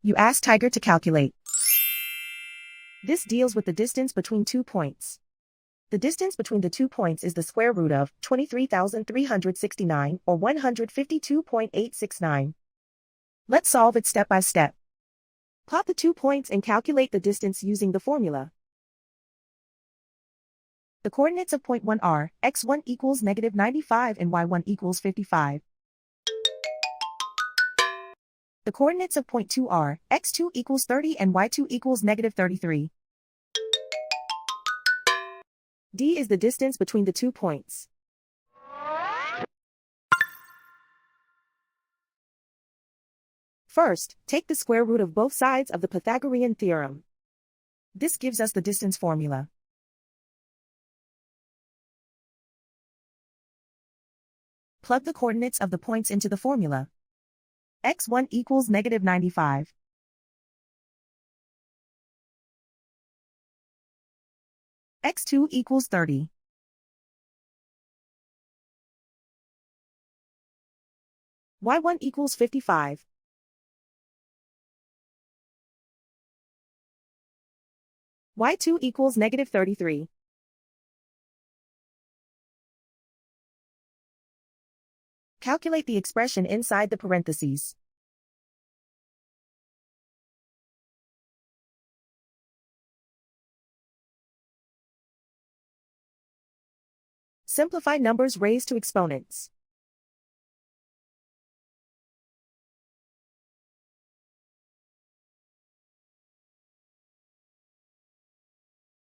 You ask Tiger to calculate. This deals with the distance between 2 points. The distance between the 2 points is the square root of 23,369 or 152.869. Let's solve it step by step. Plot the 2 points and calculate the distance using the formula. The coordinates of point 1 are x1 equals -95 and y1 equals 55. The coordinates of point 2 are x2 equals 30 and y2 equals -33. D is the distance between the 2 points. First, take the square root of both sides of the Pythagorean theorem. This gives us the distance formula. Plug the coordinates of the points into the formula. x1 equals -95. x2 equals 30. y1 equals 55. y2 equals -33. Calculate the expression inside the parentheses. Simplify numbers raised to exponents.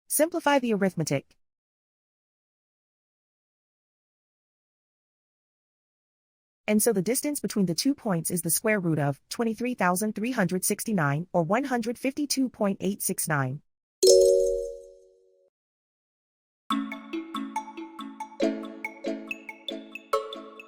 Simplify the arithmetic. And so the distance between the 2 points is the square root of 23,369 or 152.869.